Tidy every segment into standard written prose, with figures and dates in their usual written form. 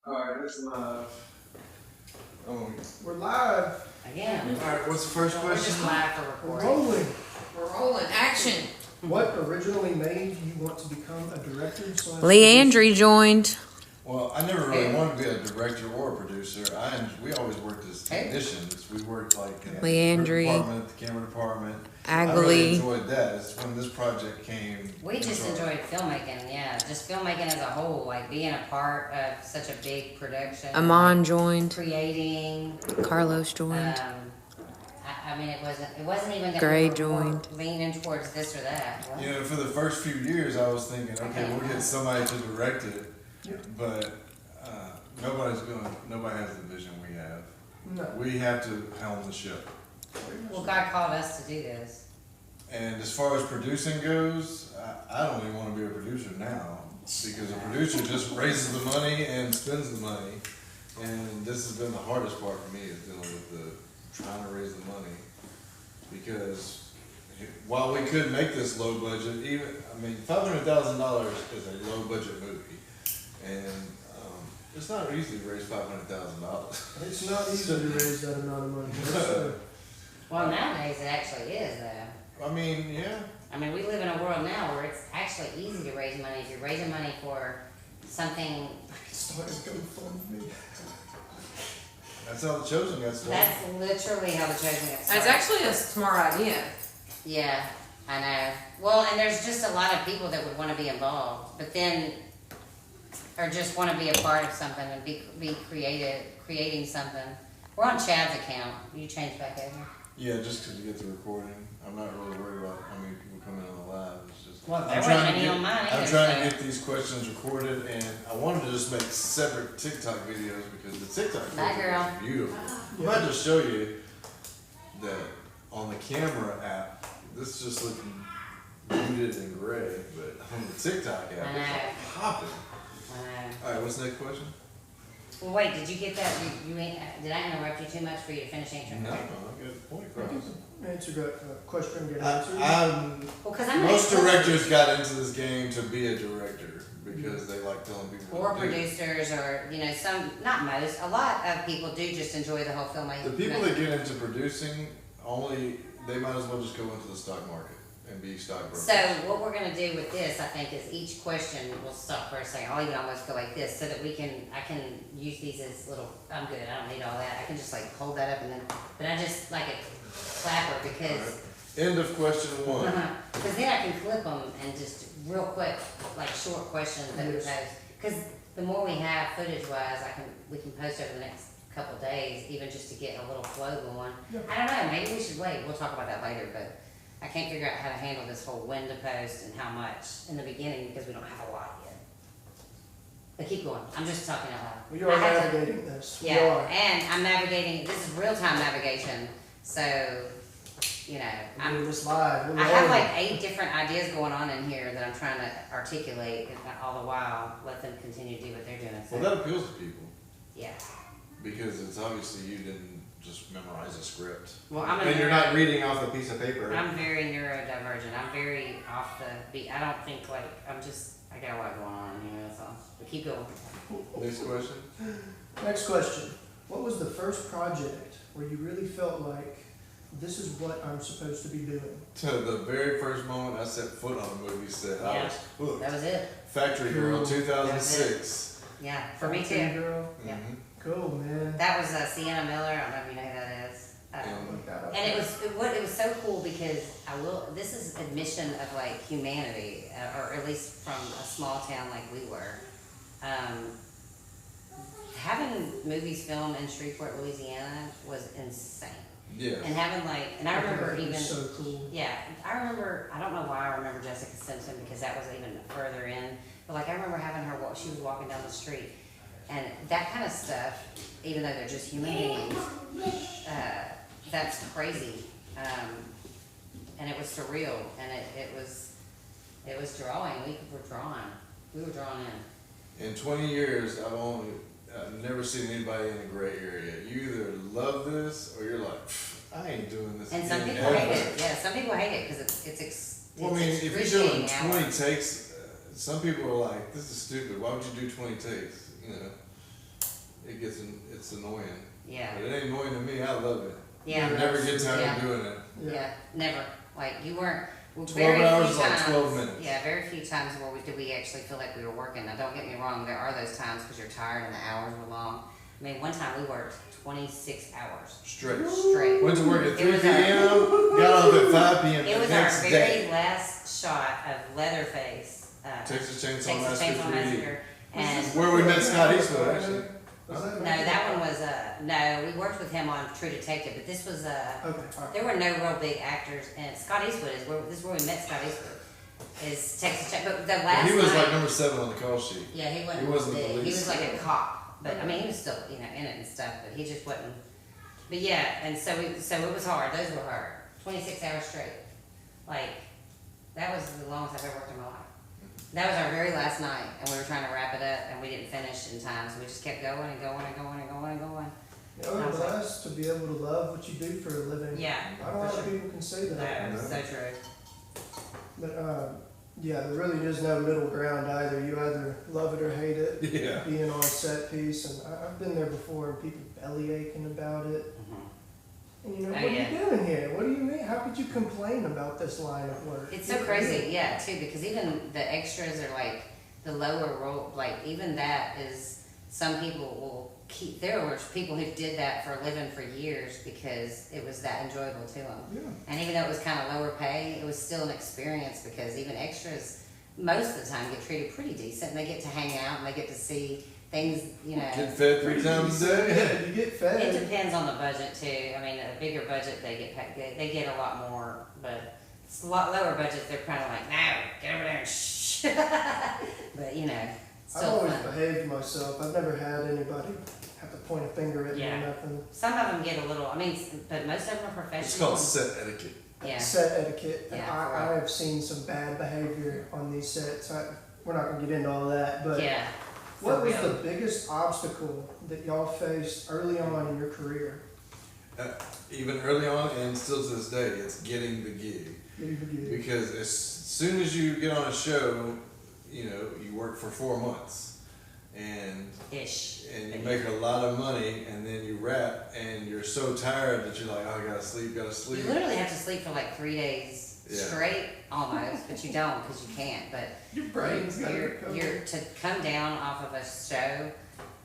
Alright, it's live. Oh, We're live. Again. alright, what's the first We're just question? live for We're recording. rolling. We're rolling. Action. What originally made you want to become a director? Leandry joined. Well, I never really wanted to be a director or a producer. We always worked as Hey. technicians. We worked like in the Leandry. department, the camera department. I really Agley. enjoyed that. It's when this project came. We just into our- enjoyed filmmaking, yeah. Just filmmaking as a whole, like being a part of such a big production. Amon joined. Creating. Carlos joined. I mean, it wasn't even that Gray we were joined. leaning towards this or that. You know, for the first few years, I was thinking, okay, we'll get somebody to direct it, Yeah. but nobody has the vision we have. No. We have to helm the ship. Well, God called us to do this. And as far as producing goes, I don't even want to be a producer now, because a producer just raises the money and spends the money. And this has been the hardest part for me, is dealing with trying to raise the money. Because while we could make this low budget, $500,000 is a low budget movie. And it's not easy to raise $500,000. It's not easy to raise that amount of money. So, Well, nowadays it actually is, though. I mean, yeah. I mean, we live in a world now where it's actually easy to raise money. If you're raising money for something, started GoFundMe. That's how the Chosen got started. that's literally how the chosen gets That's started. actually a smart idea. Yeah, I know. Well, and there's just a lot of people that would want to be involved, but then, or just want to be a part of something and be creating something. We're on Chad's account. You change back over. Yeah, just because you get the recording. I'm not really worried about how many people come in on the live. It's just, Well, there I'm wasn't trying to any get, on mine I'm either, trying to so- get these questions recorded, and I wanted to just make separate TikTok videos because the TikTok Bye, girl. videos are beautiful. I might just show you that on the camera app, this just looking muted and gray, but on the TikTok app, I know. it's popping. I know. All right, what's the next question? Well, wait, did you get that? Did I interrupt you too much for you to finish answering? No, I got the point across. Answer that question, get answered. I'm Well, because I'm Most directors got into this game to be a director because they like telling people or what to do. producers, or not most. A lot of people do just enjoy the whole filmmaking. The people that get into producing they might as well just go into the stock market and be stockbrokers. So what we're gonna do with this, I think, is each question, we'll stop for a second, I'll even almost go like this, so that I can use these as little, I'm good, I don't need all that, I can just like hold that up and then, but I just like a clapper, because, End of question one. because then I can flip them and just real quick, like short questions that we Yes. pose. Because the more we have footage wise, we can post over the next couple of days, even just to get a little flow going. Yeah. I don't know, maybe we should wait, we'll talk about that later, but I can't figure out how to handle this whole when to post and how much in the beginning because we don't have a lot yet. But keep going, I'm just talking out loud. We are I have to- navigating this. We Yeah, are. and I'm navigating, this is real-time navigation, so, We're I'm, doing this live. We're I have rolling. like 8 different ideas going on in here that I'm trying to articulate, and all the while, let them continue to do what they're doing, so, Well, that appeals to people yeah. because it's obviously you didn't just memorize a script. Well, I'm And you're not reading off a piece of paper. I'm very neurodivergent. I'm very off the beat. I don't think like I got a lot going on in here. That's all. But keep going. Next question. Next question. What was the first project where you really felt like this is what I'm supposed to be doing? To the very first moment I set foot on a movie set, I Yeah. was hooked. That was it. Factory Girl, Cool. 2006. Yeah, for me Teen too. Girl. Yeah. Mhm. Cool, man. That was Sienna Miller. I don't know if you know who that is. Look that up. And it was so cool because this is admission of like humanity, or at least from a small town like we were. Having movies filmed in Shreveport, Louisiana was insane. Yeah. And having and I remember It even, was so cool. yeah, I don't know why I remember Jessica Simpson because that was even further in, but I remember having her she was walking down the street, and that kind of stuff, even though they're just human beings, that's crazy, and it was surreal, and it was drawing, we were drawn in. In 20 years, I've never seen anybody in a gray area. You either love this or you're like, I ain't doing this. And some again people hate ever." it, yeah, some people hate it because it's Well, I mean, if you're doing excruciating 20 hours. takes, some people are like, this is stupid. Why would you do 20 takes? You know. it's annoying. Yeah, But it ain't annoying to me, I love it. yeah. I never get tired Yeah. of doing it. Yeah, never. Like you weren't. Well, 12 very hours few is like times- 12 minutes. Yeah, very few times where did we actually feel like we were working. Now, don't get me wrong. There are those times because you're tired and the hours were long. I mean, one time we worked 26 hours Straight. straight. Went to work at It 3 was p.m., got off at 5 p.m. It the was our next very day. last shot of Leatherface. Texas Chainsaw Texas Massacre Chainsaw 3D. Massacre. And Where we met Scott Eastwood, actually. Was no, that one was no. We worked with him on True Detective, but this was Okay, alright. there were no real big actors, and Scott Eastwood this is where we met Scott Eastwood. Is Texas Chainsaw, but the last He was night, like number 7 on the call sheet. yeah, he wasn't. he wasn't big. He police. was like a cop, but I mean, he was still in it and stuff, but he just wasn't. But yeah, and so it was hard. Those were hard. 26 hours straight. Like that was the longest I've ever worked in my life. That was our very last night, and we were trying to wrap it up, and we didn't finish in time, so we just kept going and going and going and going and going. Yeah, we're blessed to be able to love what you do for a living. Yeah, Not a lot of people can say that. no, so true. But yeah, there really is no middle ground either. You either love it or hate it. Yeah. Being on a set piece, and I've been there before, and people belly aching about it. And you know, Oh, what yeah. are you doing here? What do you mean? How could you complain about this line of work? It's so crazy, yeah, too, because even the extras are like the lower role, like even that is, some people will keep, there were people who did that for a living for years because it was that enjoyable to them. Yeah. And even though it was kind of lower pay, it was still an experience because even extras, most of the time, get treated pretty decent, and they get to hang out and they get to see things, you know. Get fed 3 times a day. Yeah, you get fed. It depends on the budget too. I mean, a bigger budget, they get a lot more, but it's a lot lower budget. They're kind of like, no, get over there and shh. But you know, I've still always fun. behaved myself. I've never had anybody have to point a finger at me Yeah. or nothing. Some of them get a little. I mean, but most of them are It's professional. called set etiquette. Yeah, Set etiquette. And Yeah, for I real. have seen some bad behavior on these sets. We're not going to get into all that, but yeah. what for was real. the biggest obstacle that y'all faced early on in your career? Even early on and still to this day, it's getting the gig. Because as soon as you get on a show, you know, you work for 4 months and Ish. you make a lot of money, and then you wrap and you're so tired that you're like, oh, I gotta sleep. You literally have to sleep for like 3 days Yeah. straight, almost, but you don't because you can't. But Your brain's got to recover. you're to come down off of a show.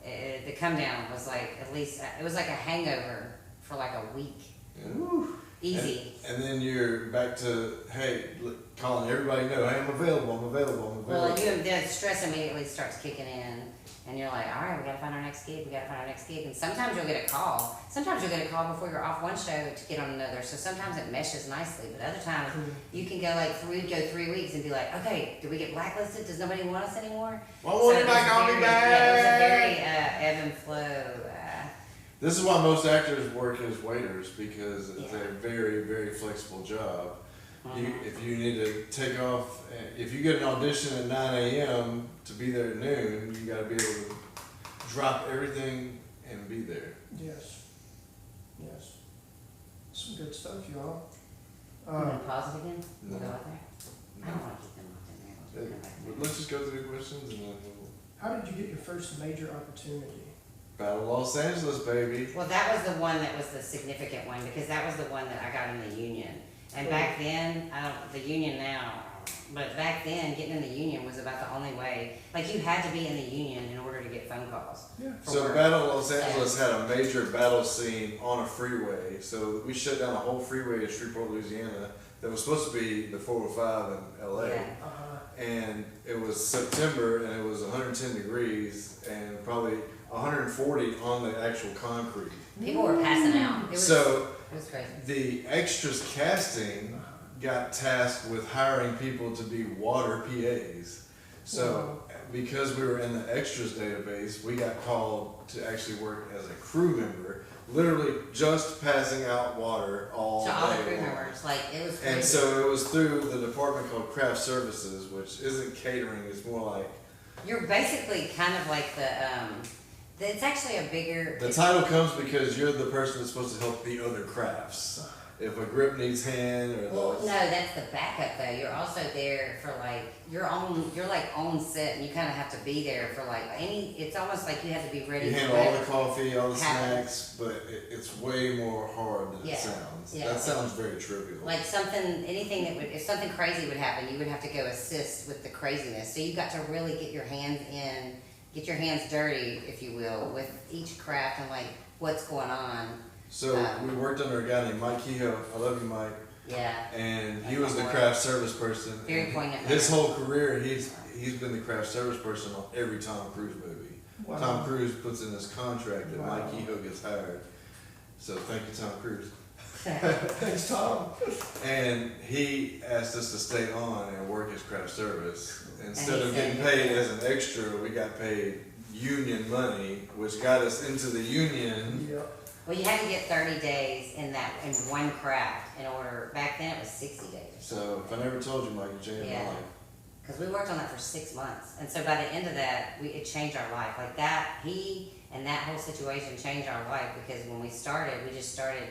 The come down was like at least it was like a hangover for like a week. Yeah. Easy. And then you're back to, hey, calling everybody, know, hey, I'm available, I'm available, I'm Well, available. the stress immediately starts kicking in, and you're like, all right, we gotta find our next gig. We gotta find our next gig. And sometimes you'll get a call. Sometimes you'll get a call before you're off one show to get on another. So sometimes it meshes nicely, but other times you can go like 3 weeks and be like, okay, did we get blacklisted? Does nobody want us anymore? Why won't it was anybody call me very- Yeah, it was a back? very ebb and flow. This is why most actors work as waiters, because it's Yeah. a very, very flexible job. Mhm. If you need to take off, if you get an audition at 9 a.m. to be there at noon, you gotta be able to drop everything and be there. Yes. Yes. Some good stuff, y'all. You wanna pause it again? No. Go out there? I don't wanna keep them locked in there. Let's come back there. Let's just go through the questions and then we'll How did you get your first major opportunity? battle Los Angeles, baby. Well, that was the one that was the significant one because that was the one that I got in the union. And back then, I don't, the union now, but back then, getting in the union was about the only way. Like, you had to be in the union in order to get phone calls. Yeah. for So work. Battle Los Angeles had a major battle scene on a freeway. So we shut down a whole freeway in Shreveport, Louisiana that was supposed to be the 405 in LA. Yeah. And it was September and it was 110 degrees and probably 140 on the actual concrete. People were passing out. It was, So it was crazy. the extras casting got tasked with hiring people to be water PAs. So because we were in the extras database, we got called to actually work as a crew member, literally just passing out water all So all the day crew long. members, like, it was crazy. And so it was through the department called Craft Services, which isn't catering, it's more like, You're basically kind of like it's actually a bigger. the title comes because you're the person that's supposed to help the other crafts. if a grip needs hand or Well, the. no, that's the backup though. You're also there for like you're like on set, and you kind of have to be there for like any. It's almost like you have to be ready. You for handle all the whatever coffee, all the happens. snacks, but it's way more hard than Yeah, it sounds. yeah. That sounds very trivial. Like anything that would, if something crazy would happen, you would have to go assist with the craziness. So you got to really get your hands in, get your hands dirty, if you will, with each craft and like what's going on. So we worked under a guy named Mike Kehoe. I love you, Mike. Yeah. And he That's was the my boy. craft service person. Very And poignant His man. whole career, he's been the craft service person on every Tom Cruise movie. Wow. Tom Cruise puts in his contract that Wow. Mike Kehoe gets hired. So thank you, Tom Cruise. Thanks, Tom. And he asked us to stay on and work his craft service. Instead he of said getting yes. paid as an extra, we got paid union money, which got us into the union. Yeah. Well, you had to get 30 days in one craft in order. Back then it was 60 days. So if I never told you, Mike, you changed my Yeah. life. Because we worked on that for 6 months, and so by the end of that, it changed our life. Like that, he and that whole situation changed our life because when we started, we just started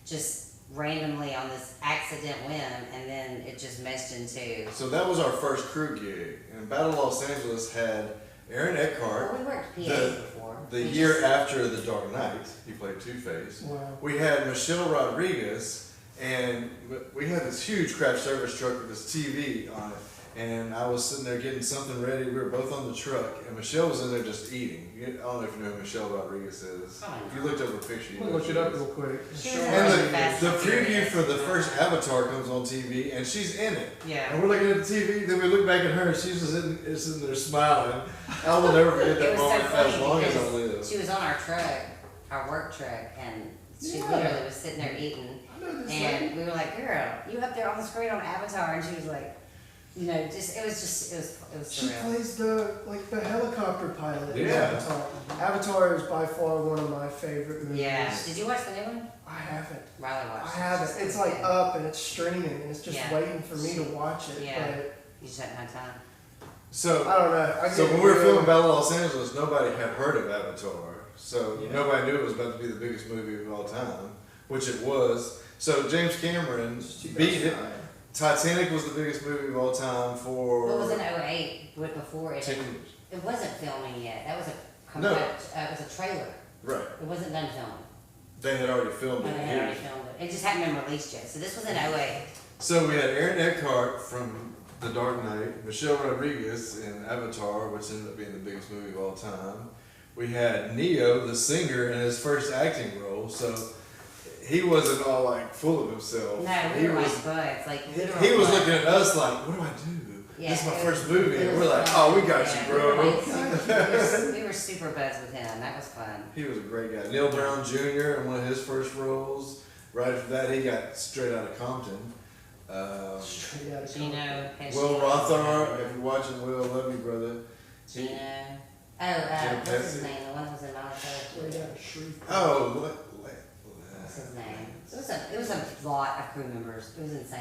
just randomly on this accident whim, and then it just meshed into. So that was our first crew gig. And Battle Los Angeles had Aaron Eckhart. Well, we worked PAs The- before. The We year just- after The Dark Knight, he played Two-Face. Wow. We had Michelle Rodriguez, and we had this huge craft service truck with this TV on it. And I was sitting there getting something ready. We were both on the truck, and Michelle was in there just eating. I don't know if you know who Michelle Rodriguez is. Oh, If you looked up her picture, you I'm know gonna look who it she up is. real quick. She Sure. was in And Really the fast and preview furious. for the first Avatar comes on TV, and she's in it. Yeah. And we're looking at the TV, then we look back at her, she's just sitting there smiling. I will never forget It that was so moment funny as long as I because live. she was on our truck, our work truck, and she Yeah. literally was sitting there eating. I know this lady. And we were like, girl, you up there on the screen on Avatar, and she was like, you know, it was She surreal. plays the helicopter pilot. in Yeah. Avatar. Avatar is by far one of my favorite movies. Yeah. Did you watch the new one? I haven't. Riley I watched. haven't. It's like up and it's streaming and it's just Yeah. waiting for me to watch it. Yeah. But You just hadn't had time. So, I don't know. so when we were filming Battle of Los Angeles, nobody had heard of Avatar. So Yeah. nobody knew it was about to be the biggest movie of all time, which it was. So James Cameron beat it. Titanic was the biggest movie of all time for What was in 08, but before it? 10 years. It wasn't filming yet. That was a No. it was a trailer. Right. It wasn't done filming. They had already filmed When it they here. had already filmed it. It just hadn't been released yet. So this was in 08. So we had Aaron Eckhart from The Dark Knight, Michelle Rodriguez in Avatar, which ended up being the biggest movie of all time. We had Neo, the singer, in his first acting role. So he wasn't all like full of himself. No, he we were was. like buds, like literal. He was buds. looking at us like, "What do I do? Yeah, this is my it first was- movie," it and was we're like, fun. "Oh, we got Yeah, you, bro." we were super buds with him. That was fun. He was a great guy. Neil Brown Jr. in one of his first roles. Right after that, he got straight out of Compton. Straight out of Gino, Compton. Pesci. Will Rothar, if you're watching, Will, love you, brother. Gino. Oh, Gino what's his Pesci. name? The one that was in Straight Monticello. out of Shreveport. Oh, What's his name? It was a lot of crew members. It was insane.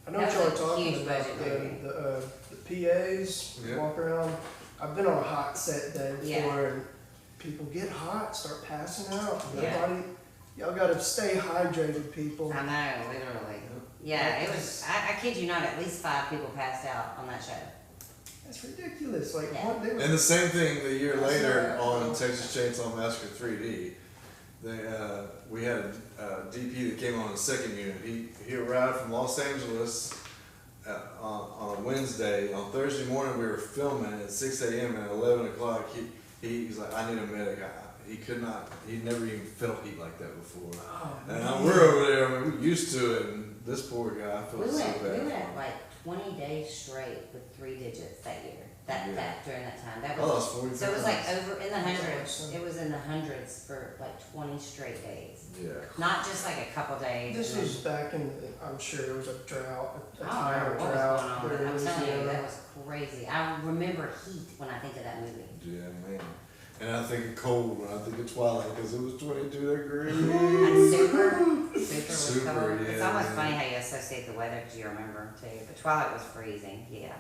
I know That what y'all are was a talking huge about. budget movie. The PAs, Yeah. walk around. I've been on a hot set day before Yeah. and people get hot, start passing out. Yeah. Nobody, y'all gotta stay hydrated, people. I know, literally. Yeah, it was. I kid you not. At least 5 people passed out on that show. That's ridiculous. Like, Yeah. what? They were, and the same thing the year later on Texas Chainsaw Massacre 3D. We had a DP that came on the second unit. He arrived from Los Angeles on a Wednesday. On Thursday morning, we were filming at 6 a.m. and at 11 o'clock, he's like, "I need a medic." He'd never even felt heat like that before. oh, And man. we're over there, I mean, we're used to it, and this poor guy, I We felt so went bad. like 20 days straight with 3 digits that year. Yeah. That during that time. That I was. lost 40 So it was like pounds. over in the That's hundreds. awesome. It was in the hundreds for like 20 straight days. Yeah. Not just like a couple days. This and was back in, I'm sure there was a drought, a then, I time don't of know what was drought. going on, but There I'm was, telling you, know, that was crazy. I remember heat when I think of that movie. Yeah, man. And I think of cold when I think of Twilight because it was 22 degrees. And super was Super, cold. It's yeah, almost yeah. funny how you associate the weather because you remember too. But Twilight was freezing. Yeah.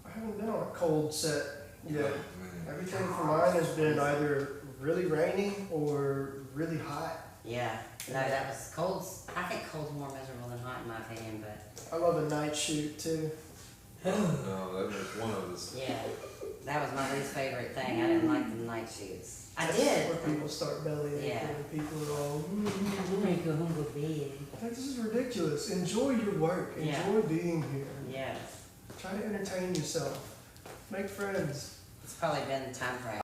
I haven't been on a cold set yet. Man. Everything for mine has been either really rainy or really hot. Yeah. No, that was cold's, I think cold's more miserable than hot in my opinion, but I love a night shoot too. No, that was one of us. yeah, that was my least favorite thing. I didn't like the night shoots. I That's did. Where people start belly aching Yeah. and people are all, Go home to bed. like, this is ridiculous. Enjoy your work. Yeah. Enjoy being here. Yes, Try to entertain yourself. Make friends. it's probably been the time frame.